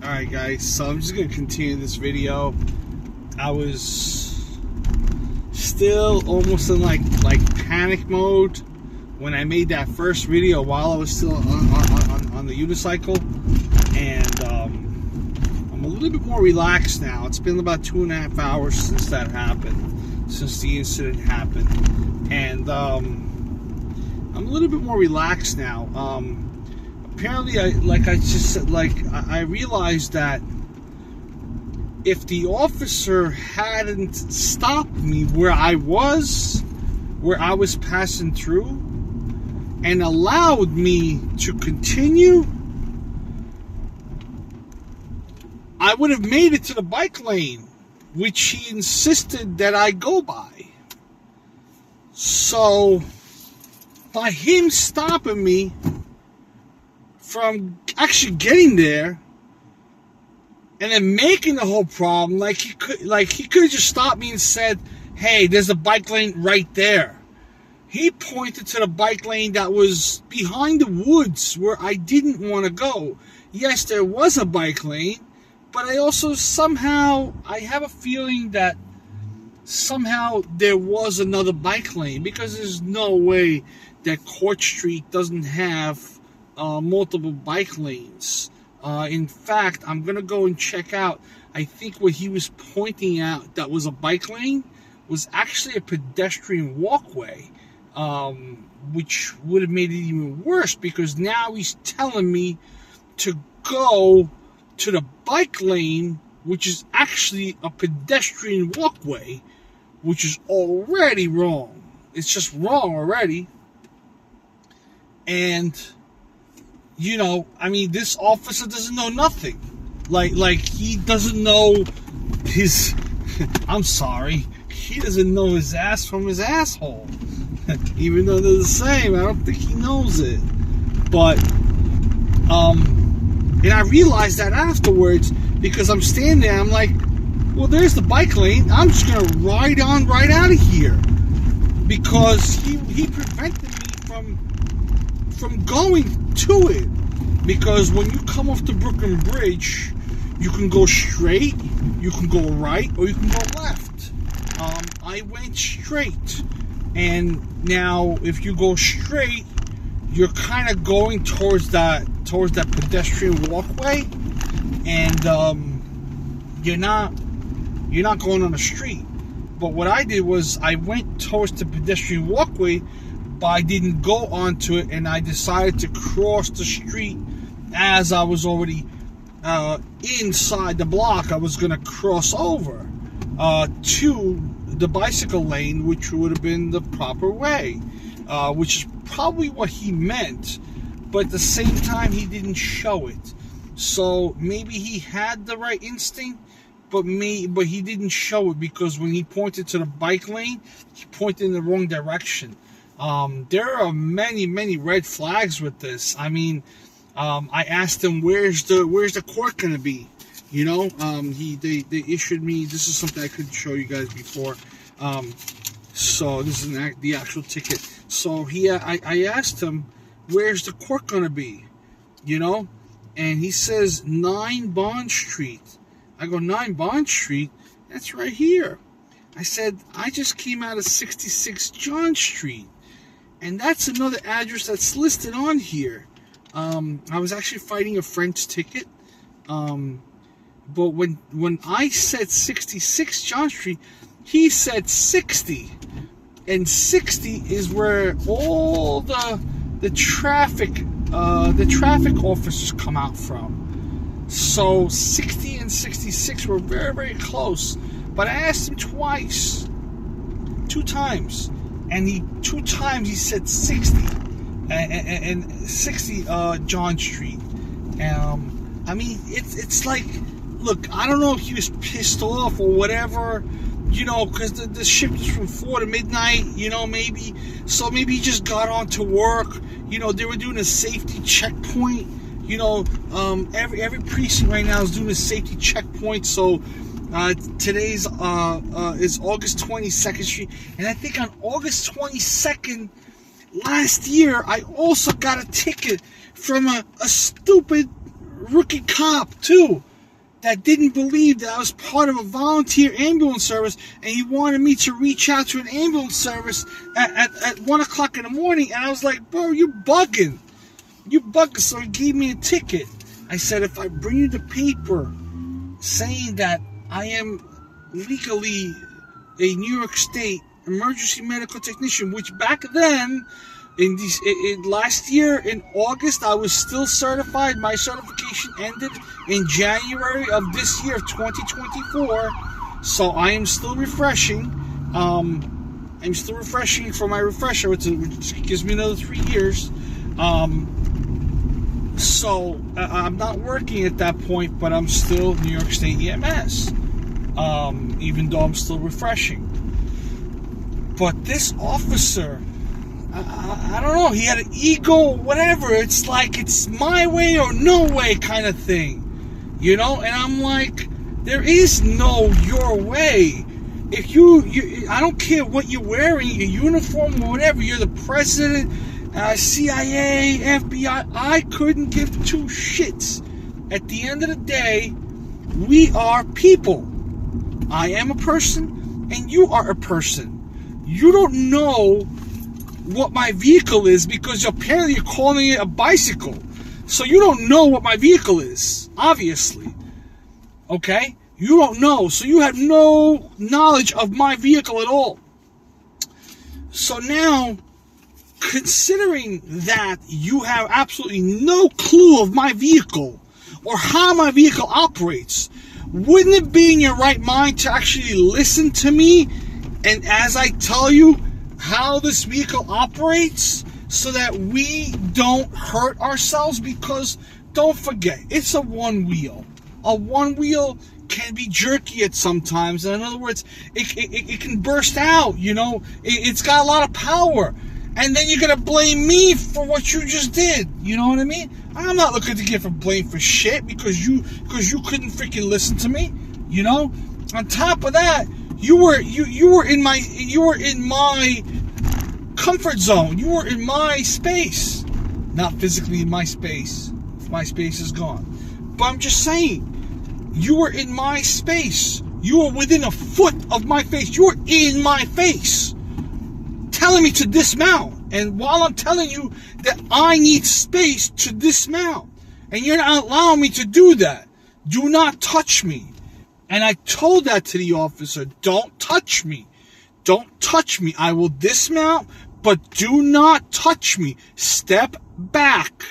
Alright guys, so I'm just going to continue this video. I was still almost in like panic mode when I made that first video while I was still on the unicycle. And I'm a little bit more relaxed now. It's been about 2.5 hours since that happened, since the incident happened. And I'm a little bit more relaxed now. Apparently, I realized that if the officer hadn't stopped me where I was passing through, and allowed me to continue, I would have made it to the bike lane, which he insisted that I go by. So, by him stopping me from actually getting there, and then making the whole problem, he could have just stopped me and said, "Hey, there's a bike lane right there." He pointed to the bike lane that was behind the woods where I didn't want to go. Yes, there was a bike lane, but I also I have a feeling that somehow there was another bike lane, because there's no way that Court Street doesn't have multiple bike lanes. In fact, I'm going to go and check out. I think what he was pointing out that was a bike lane was actually a pedestrian walkway, which would have made it even worse, because now he's telling me to go to the bike lane, which is actually a pedestrian walkway, which is already wrong. It's just wrong already. And this officer doesn't know nothing. Like he doesn't know his, I'm sorry, he doesn't know his ass from his asshole. Even though they're the same, I don't think he knows it. But, and I realized that afterwards, because I'm standing there, I'm like, well, there's the bike lane. I'm just going to ride on right out of here. Because he prevented me from going to it. Because when you come off the Brooklyn Bridge, you can go straight, you can go right, or you can go left. I went straight. And now, if you go straight, you're kind of going towards that pedestrian walkway, and you're not going on the street. But what I did was I went towards the pedestrian walkway, but I didn't go onto it, and I decided to cross the street as I was already inside the block. I was going to cross over to the bicycle lane, which would have been the proper way, which is probably what he meant, but at the same time he didn't show it. So maybe he had the right instinct, but he didn't show it, because when he pointed to the bike lane, he pointed in the wrong direction. There are many red flags with this. I mean, I asked him, where's the court going to be? They issued me, this is something I couldn't show you guys before. So this is the actual ticket. So I asked him, where's the court going to be? And he says 9 Bond Street. I go, 9 Bond Street? That's right here. I said, I just came out of 66 John Street. And that's another address that's listed on here. I was actually fighting a French ticket. But when I said 66 John Street, he said 60. And 60 is where all the traffic officers come out from. So 60 and 66 were very close. But I asked him twice. 2 times. And 2 times he said 60. And 60 John Street. I mean, it's like, look, I don't know if he was pissed off or whatever, because the shift was from 4 to midnight, maybe. So maybe he just got on to work. They were doing a safety checkpoint. Every precinct right now is doing a safety checkpoint. So today's is August 22nd Street, and I think on August 22nd last year, I also got a ticket from a stupid rookie cop too. that didn't believe that I was part of a volunteer ambulance service, and he wanted me to reach out to an ambulance service at 1 o'clock in the morning. And I was like, bro, you bugging. So he gave me a ticket. I said, if I bring you the paper saying that I am legally a New York State emergency medical technician, which back then, in last year in August, I was still certified. My certification ended in January of this year of 2024. So I am still refreshing. I'm still refreshing for my refresher, which gives me another 3 years. So I'm not working at that point, but I'm still New York State EMS, even though I'm still refreshing. But this officer, I don't know, he had an ego, whatever. It's like, it's my way or no way kind of thing, you know? And I'm like, there is no your way. If you I don't care what you're wearing, your uniform or whatever, you're the president, CIA, FBI, I couldn't give two shits. At the end of the day, we are people. I am a person, and you are a person. You don't know what my vehicle is because apparently you're calling it a bicycle. So you don't know what my vehicle is, obviously. Okay? You don't know. So you have no knowledge of my vehicle at all. So now, considering that you have absolutely no clue of my vehicle or how my vehicle operates, wouldn't it be in your right mind to actually listen to me and as I tell you how this vehicle operates so that we don't hurt ourselves? Because don't forget, it's a one wheel. A one wheel can be jerky at sometimes. In other words, it can burst out, you know. It's got a lot of power. And then you're going to blame me for what you just did. You know what I mean? I'm not looking to get blamed for shit because you couldn't freaking listen to me. You know? On top of that, you were in my comfort zone. You were in my space. Not physically in my space. My space is gone. But I'm just saying, you were in my space. You were within a foot of my face. You were in my face, telling me to dismount. And while I'm telling you that I need space to dismount, and you're not allowing me to do that, do not touch me. And I told that to the officer, don't touch me. Don't touch me. I will dismount, but do not touch me. Step back.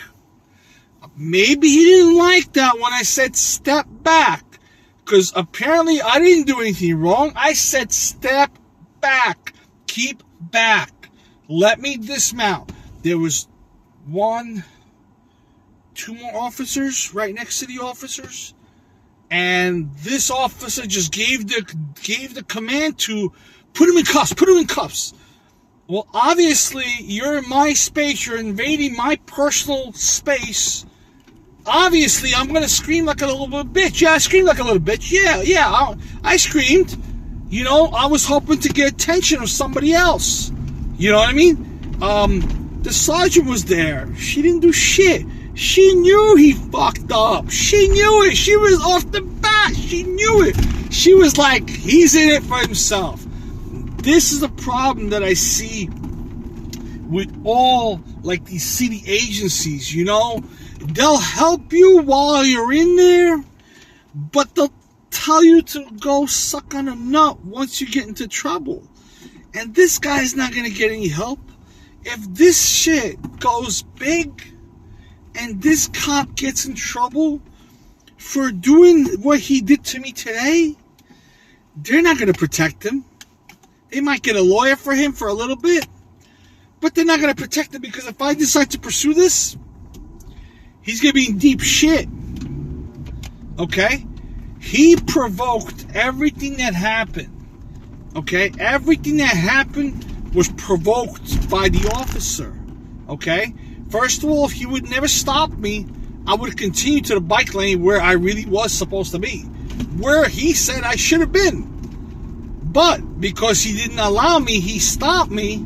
Maybe he didn't like that when I said step back, because apparently I didn't do anything wrong. I said step back. Keep back. Let me dismount. There was 2 more officers right next to the officers, and this officer just gave the command to put him in cuffs. Put him in cuffs. Well, obviously you're in my space. You're invading my personal space. Obviously, I'm gonna scream like a little bitch. Yeah, I screamed like a little bitch. Yeah, I screamed. You know, I was hoping to get attention of somebody else. You know what I mean? The sergeant was there. She didn't do shit. She knew he fucked up. She knew it. She was off the bat. She knew it. She was like, he's in it for himself. This is a problem that I see with all, like, these city agencies, you know? They'll help you while you're in there, but they'll tell you to go suck on a nut once you get into trouble. And this guy's not going to get any help. If this shit goes big and this cop gets in trouble for doing what he did to me today, they're not going to protect him. They might get a lawyer for him for a little bit, but they're not going to protect him, because if I decide to pursue this, he's going to be in deep shit. Okay? He provoked everything that happened. Okay? Everything that happened was provoked by the officer. Okay? First of all, if he would never stop me, I would continue to the bike lane where I really was supposed to be, where he said I should have been. But because he didn't allow me, he stopped me.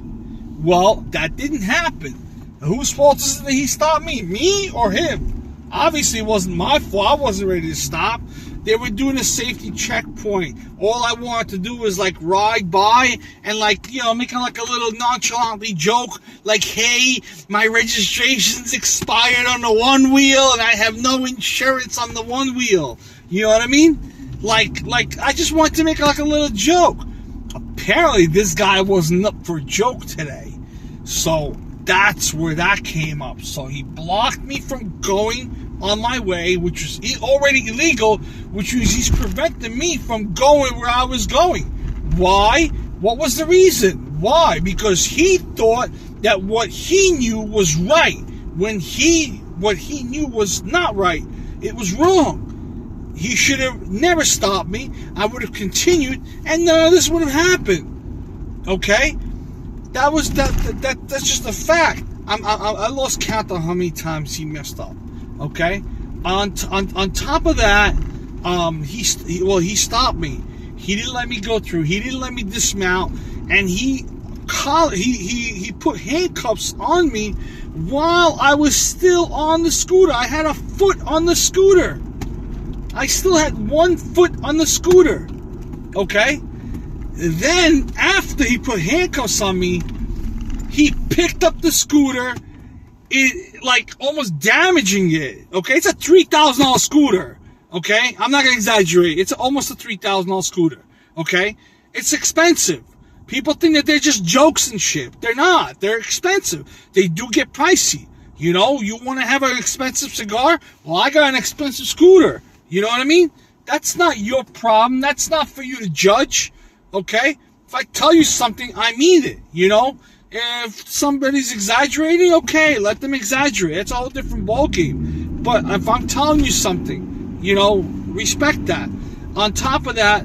Well, that didn't happen. Whose fault is it that he stopped me? Me or him? Obviously, it wasn't my fault. I wasn't ready to stop. They were doing a safety checkpoint. All I wanted to do was like ride by and like, you know, making like a little nonchalantly joke, like, hey, my registration's expired on the one wheel and I have no insurance on the one wheel. You know what I mean? Like I just wanted to make like a little joke. Apparently, this guy wasn't up for a joke today. So that's where that came up. So he blocked me from going on my way, which was already illegal, which means he's preventing me from going where I was going. Why? What was the reason? Why? Because he thought that what he knew was right, when what he knew was not right. It was wrong. He should have never stopped me. I would have continued, and none of this would have happened. Okay? That's just a fact. I lost count on how many times he messed up. Okay, on top of that, he stopped me. He didn't let me go through. He didn't let me dismount, and he put handcuffs on me while I was still on the scooter. I had a foot on the scooter. I still had 1 foot on the scooter. Okay, then after he put handcuffs on me, he picked up the scooter. Like almost damaging it. Okay, it's a $3,000 scooter. Okay, I'm not gonna exaggerate. It's almost a $3,000 scooter. Okay, it's expensive. People think that they're just jokes and shit. They're not. They're expensive. They do get pricey. You know, you want to have an expensive cigar? Well, I got an expensive scooter. You know what I mean? That's not your problem. That's not for you to judge. Okay, if I tell you something, I mean it. You know. If somebody's exaggerating, okay, let them exaggerate. It's a whole different ballgame. But if I'm telling you something, you know, respect that. On top of that,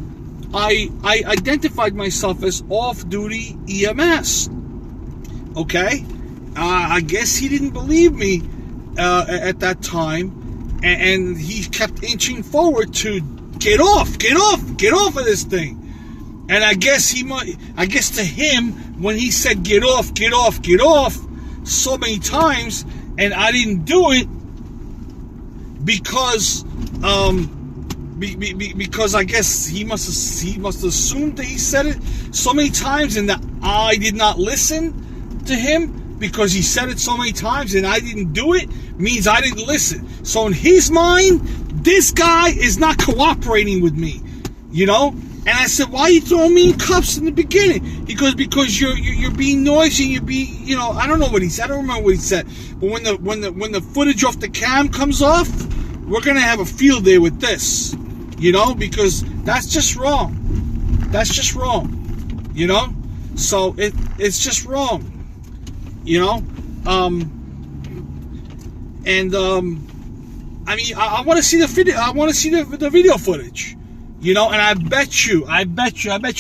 I identified myself as off-duty EMS. Okay? I guess he didn't believe me at that time, and he kept inching forward to get off of this thing. And I guess to him, when he said get off so many times, and I didn't do it because I guess he must assume that he said it so many times and that I did not listen to him because he said it so many times and I didn't do it, means I didn't listen. So in his mind, this guy is not cooperating with me, you know? And I said, why are you throwing me in cuffs in the beginning? He goes, because you're being noisy, you're being, you know, I don't know what he said. I don't remember what he said. But when the footage off the cam comes off, we're gonna have a field day with this, you know, because that's just wrong. That's just wrong, you know. So it's just wrong, you know. I mean, I want to see the video. I want to see the video footage. You know, and I bet you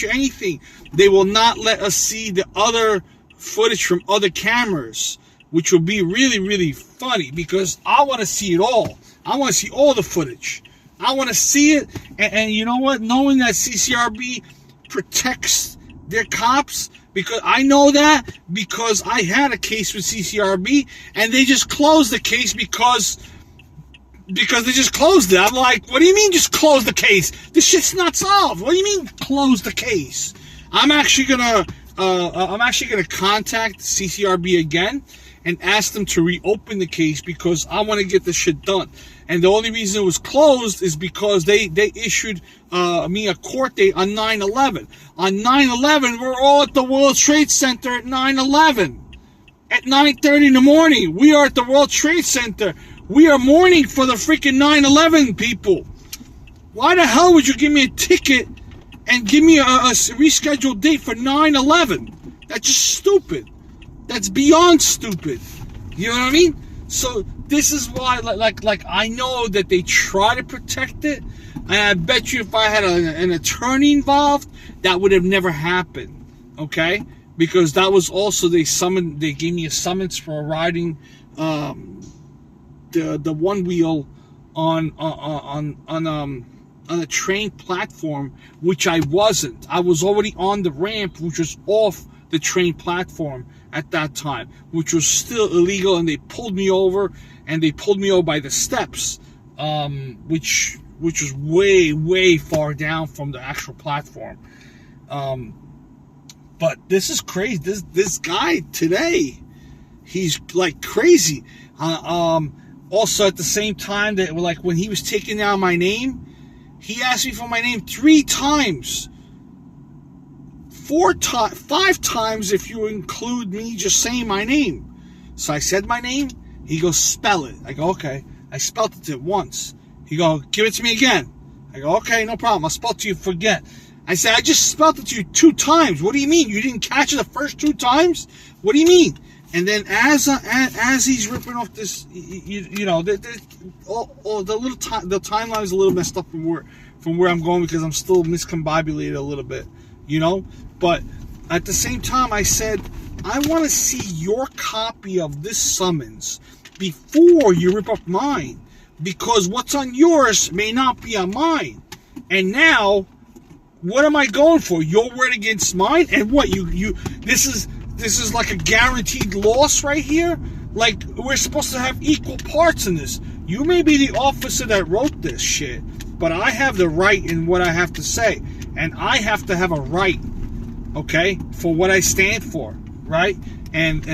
anything, they will not let us see the other footage from other cameras, which will be really, really funny because I want to see it all. I want to see all the footage. I want to see it, and you know what? Knowing that CCRB protects their cops, because I know that because I had a case with CCRB, and they just closed the case because they just closed it. I'm like, what do you mean just close the case? This shit's not solved. What do you mean close the case? I'm actually gonna contact CCRB again and ask them to reopen the case because I want to get this shit done. And the only reason it was closed is because they issued me a court date on 9/11. On 9/11, we're all at the World Trade Center at 9/11. At 9:30 in the morning, we are at the World Trade Center. We are mourning for the freaking 9/11 people. Why the hell would you give me a ticket and give me a rescheduled date for 9/11? That's just stupid. That's beyond stupid. You know what I mean? So this is why, like I know that they try to protect it, and I bet you if I had an attorney involved, that would have never happened. Okay? Because that was also they gave me a summons for riding the one wheel on a train platform, which I wasn't. I was already on the ramp, which was off the train platform at that time, which was still illegal, and they pulled me over and they pulled me over by the steps, which was way far down from the actual platform. But this is crazy. This guy today, he's like crazy. Also, at the same time, that like when he was taking down my name, he asked me for my name 3 times, 5 times if you include me just saying my name. So I said my name. He goes, spell it. I go, okay. I spelled it to him once. He go, give it to me again. I go, okay, no problem. I'll spell it to you forget. I said, I just spelled it to you 2 times. What do you mean? You didn't catch it the first 2 times? What do you mean? And then as he's ripping off this, you know, the timeline is a little messed up from where I'm going, because I'm still miscombobulated a little bit, you know. But at the same time, I said, I want to see your copy of this summons before you rip up mine, because what's on yours may not be on mine. And now, what am I going for? Your word against mine? And what this is like a guaranteed loss right here? Like, we're supposed to have equal parts in this. You may be the officer that wrote this shit, but I have the right in what I have to say. And I have to have a right, okay, for what I stand for, right? And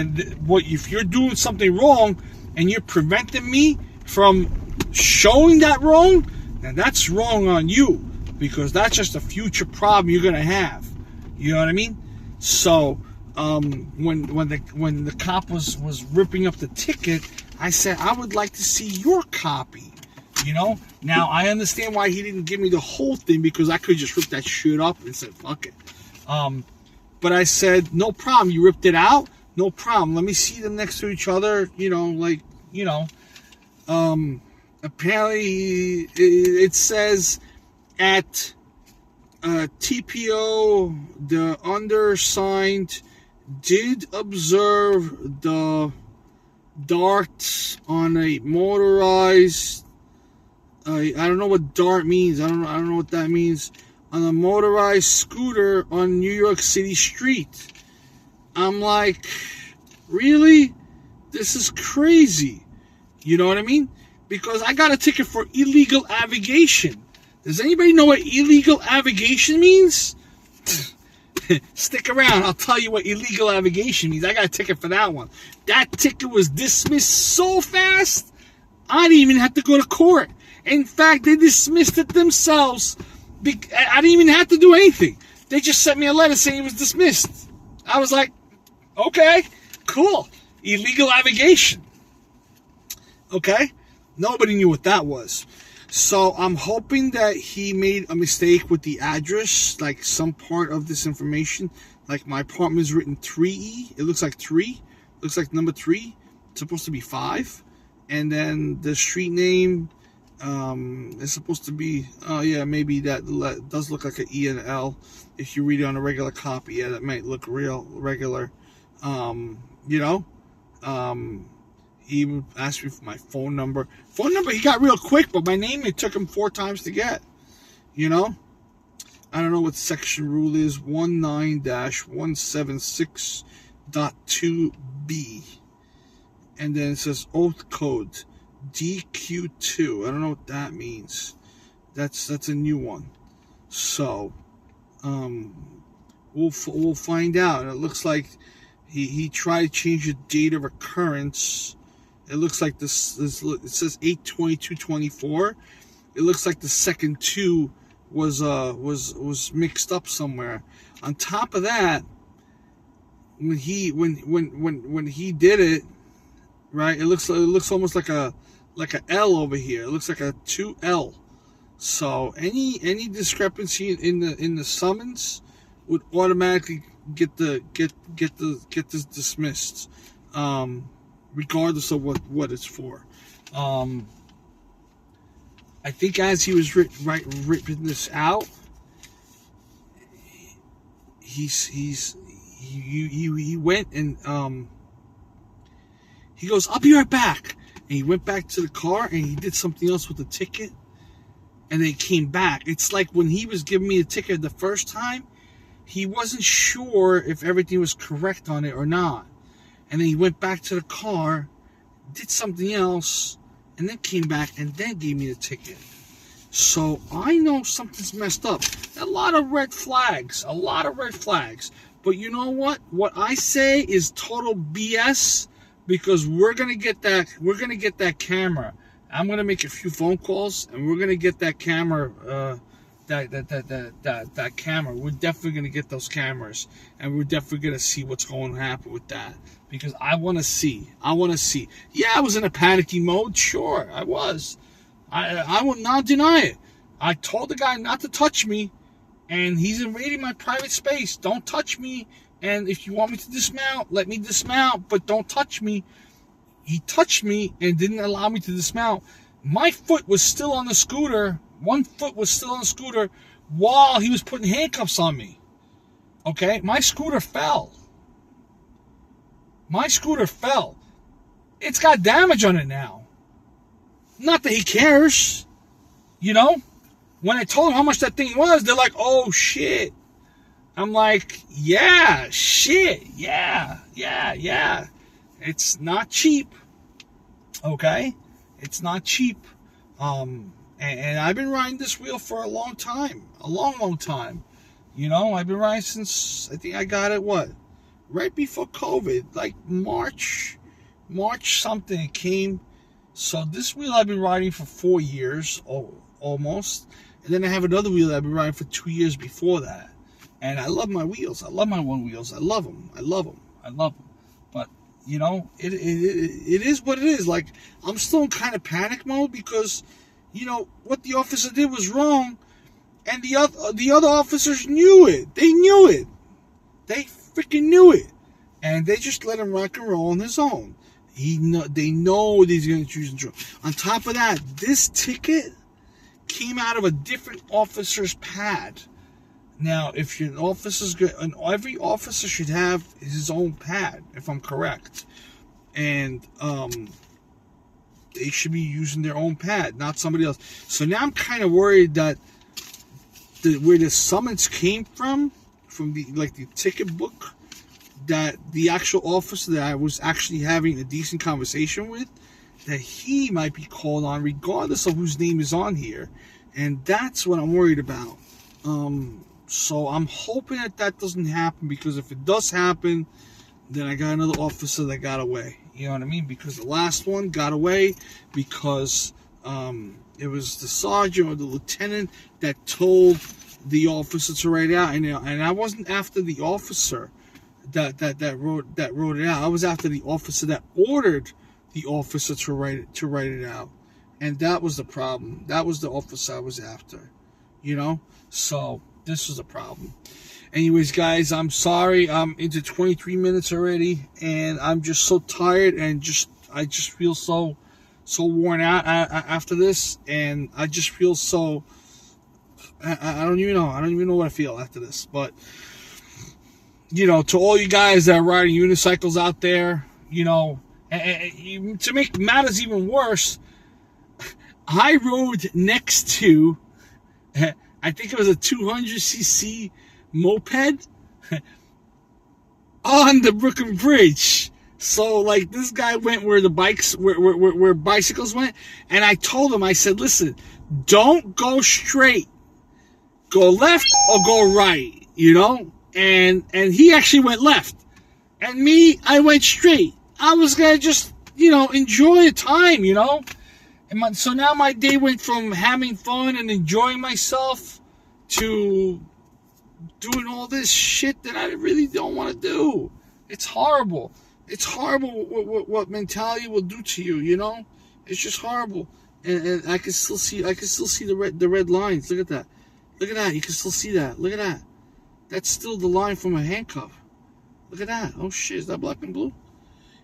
what if you're doing something wrong and you're preventing me from showing that wrong, then that's wrong on you, because that's just a future problem you're going to have. You know what I mean? So, when the cop was ripping up the ticket, I said, I would like to see your copy, you know. Now I understand why he didn't give me the whole thing, because I could just rip that shit up and said fuck it. But I said, no problem, you ripped it out, no problem, let me see them next to each other, you know, like, you know. Apparently it says at TPO, the undersigned did observe the darts on a motorized, I don't know what dart means, I don't know what that means, on a motorized scooter on New York City street. I'm like, really? This is crazy. You know what I mean? Because I got a ticket for illegal navigation. Does anybody know what illegal navigation means? Stick around, I'll tell you what illegal navigation means. I got a ticket for that one. That ticket was dismissed so fast, I didn't even have to go to court. In fact, they dismissed it themselves. I didn't even have to do anything. They just sent me a letter saying it was dismissed. I was like, okay, cool. Illegal navigation. Okay? Nobody knew what that was. So I'm hoping that he made a mistake with the address, like some part of this information. Like my apartment is written 3E. It looks like 3. Looks like number 3. It's supposed to be 5. And then the street name is supposed to be, oh yeah, maybe that does look like an E and an L. If you read it on a regular copy, yeah, that might look regular. You know? He asked me for my phone number. Phone number he got real quick, but my name it took him 4 times to get. You know? I don't know what section rule is. 19-176.2b. And then it says oath code DQ2. I don't know what that means. That's a new one. So we'll find out. And it looks like he tried to change the date of occurrence. It looks like this it says 8/22/24. It looks like the second 2 was mixed up somewhere. On top of that, when he did it, right, it looks almost like a L over here. It looks like a 2L. So any discrepancy in the summons would automatically get this dismissed, regardless of what it's for. I think as he was ripping this out, he went and he goes, I'll be right back. And he went back to the car and he did something else with the ticket, and then he came back. It's like when he was giving me the ticket the first time, he wasn't sure if everything was correct on it or not. And then he went back to the car, did something else, and then came back and then gave me the ticket. So I know something's messed up. A lot of red flags. But you know what? What I say is total BS, because we're gonna get that camera. I'm gonna make a few phone calls, and we're gonna get that camera. That camera. We're definitely gonna get those cameras, and we're definitely gonna see what's going to happen with that, because I want to see. Yeah, I was in a panicky mode. Sure, I was. I will not deny it. I told the guy not to touch me, and he's invading my private space. Don't touch me, and if you want me to dismount, let me dismount, but don't touch me. He touched me and didn't allow me to dismount. My foot was still on the scooter. One foot was still on the scooter while he was putting handcuffs on me. Okay? My scooter fell. It's got damage on it now. Not that he cares, you know? When I told him how much that thing was, they're like, oh, shit. I'm like, yeah, shit, yeah. It's not cheap, okay? It's not cheap. And I've been riding this wheel for a long time, long time. You know, I've been riding since, I think I got it, right before COVID, like March something it came. So this wheel I've been riding for 4 years, almost. And then I have another wheel that I've been riding for 2 years before that. And I love my wheels. I love my one wheels. I love them. But, you know, it is what it is. Like, I'm still in kind of panic mode because, you know, what the officer did was wrong. And the other officers knew it. They knew it. They freaking knew it. And they just let him rock and roll on his own. They know he's going to choose and draw. On top of that, this ticket came out of a different officer's pad. Now, if you're an officer's good, every officer should have his own pad, if I'm correct. And they should be using their own pad, not somebody else. So now I'm kind of worried that where the summons came from the ticket book, that the actual officer that I was actually having a decent conversation with, that he might be called on regardless of whose name is on here. And that's what I'm worried about. So I'm hoping that doesn't happen, because if it does happen, then I got another officer that got away. You know what I mean? Because the last one got away because it was the sergeant or the lieutenant that told the officer to write it out. And I wasn't after the officer that wrote it out. I was after the officer that ordered the officer to write it out. And that was the problem. That was the officer I was after. You know? So this was a problem. Anyways, guys, I'm sorry. I'm into 23 minutes already, and I'm just so tired, and I just feel so worn out after this, and I just feel so. I don't even know. I don't even know what I feel after this. But you know, to all you guys that are riding unicycles out there, you know, to make matters even worse, I rode next to, I think it was a 200cc moped on the Brooklyn Bridge. So like, this guy went where the bikes, where bicycles went, and I told him, I said, listen, don't go straight, go left or go right, you know. And he actually went left, and me, I went straight. I was gonna just, you know, enjoy the time, you know. And so now my day went from having fun and enjoying myself to doing all this shit that I really don't want to do. It's horrible. It's horrible what mentality will do to you, you know? It's just horrible. And I can still see the red lines. Look at that. Look at that. You can still see that. Look at that. That's still the line from a handcuff. Look at that. Oh shit, is that black and blue?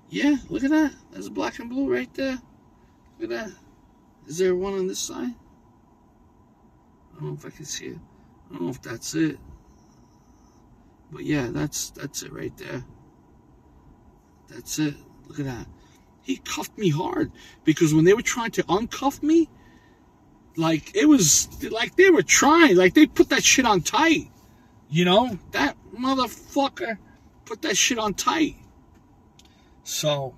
Yeah, look at that. There's black and blue right there. Look at that. Is there one on this side? I don't know if I can see it. I don't know if that's it. But yeah, that's it right there. That's it. Look at that. He cuffed me hard, because when they were trying to uncuff me, like, it was like they were trying, like they put that shit on tight. You know, that motherfucker put that shit on tight. So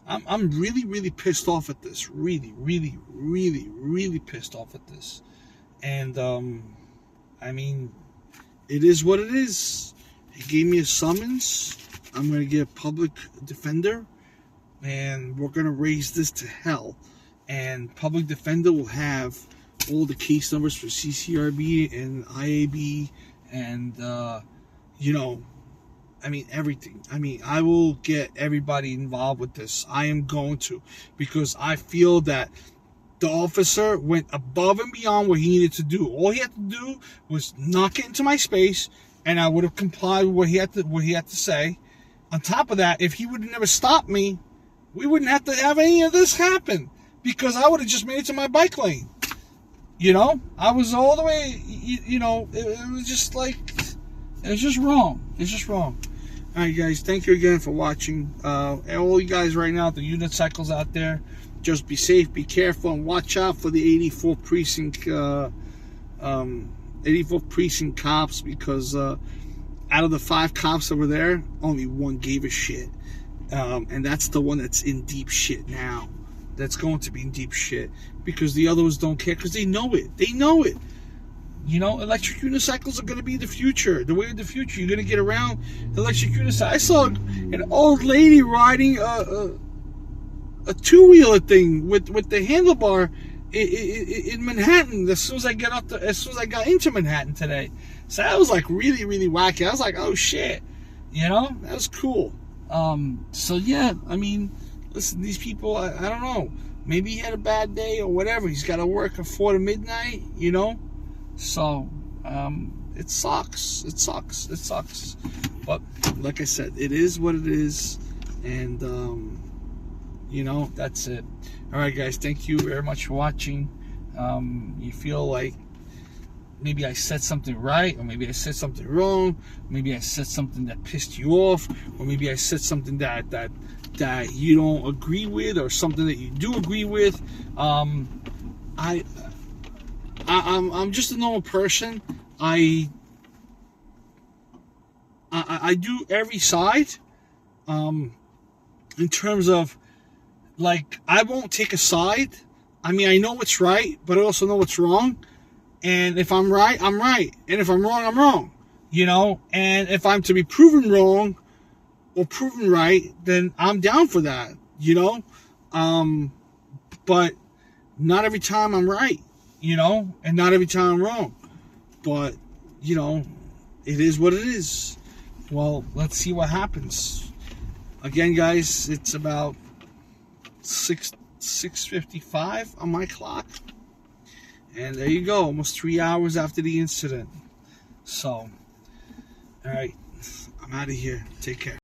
I'm really, really pissed off at this. Really, really, really, really pissed off at this. And I mean, it is what it is. He gave me a summons. I'm gonna get a public defender, and we're gonna raise this to hell. And public defender will have all the case numbers for CCRB and IAB, and you know, I mean, everything. I mean, I will get everybody involved with this. I am going to, because I feel that the officer went above and beyond what he needed to do. All he had to do was not get into my space, and I would have complied with what he had to say. On top of that, if he would have never stopped me, we wouldn't have to have any of this happen, because I would have just made it to my bike lane. You know, I was all the way, you know, it was just like, it's just wrong. It's just wrong. All right, guys, thank you again for watching. And all you guys right now, the unicycles out there, just be safe, be careful, and watch out for the 84th precinct cops, because out of the 5 cops that were there, only 1 gave a shit. And that's the one that's in deep shit now. That's going to be in deep shit, because the others don't care, because they know it. They know it. You know, electric unicycles are going to be the future. The way of the future. You're going to get around electric unicycles. I saw an old lady riding a two-wheeler thing with the handlebar in Manhattan. As soon as I got into Manhattan today, so that was like really, really wacky. I was like, oh shit, you know, that was cool. So yeah, I mean, listen, these people, I don't know. Maybe he had a bad day or whatever. He's got to work at 4 to midnight, you know. So, it sucks. It sucks. It sucks. But, like I said, it is what it is. And, you know, that's it. All right, guys. Thank you very much for watching. You feel like maybe I said something right, or maybe I said something wrong. Maybe I said something that pissed you off, or maybe I said something that you don't agree with, or something that you do agree with. I'm just a normal person. I do every side. In terms of, like, I won't take a side. I mean, I know what's right, but I also know what's wrong. And if I'm right, I'm right. And if I'm wrong, I'm wrong. You know? And if I'm to be proven wrong or proven right, then I'm down for that. You know? But not every time I'm right. You know? And not every time I'm wrong. But, you know, it is what it is. Well, let's see what happens. Again, guys, it's about 6:55 on my clock. And there you go, almost 3 hours after the incident. So, all right, I'm out of here. Take care.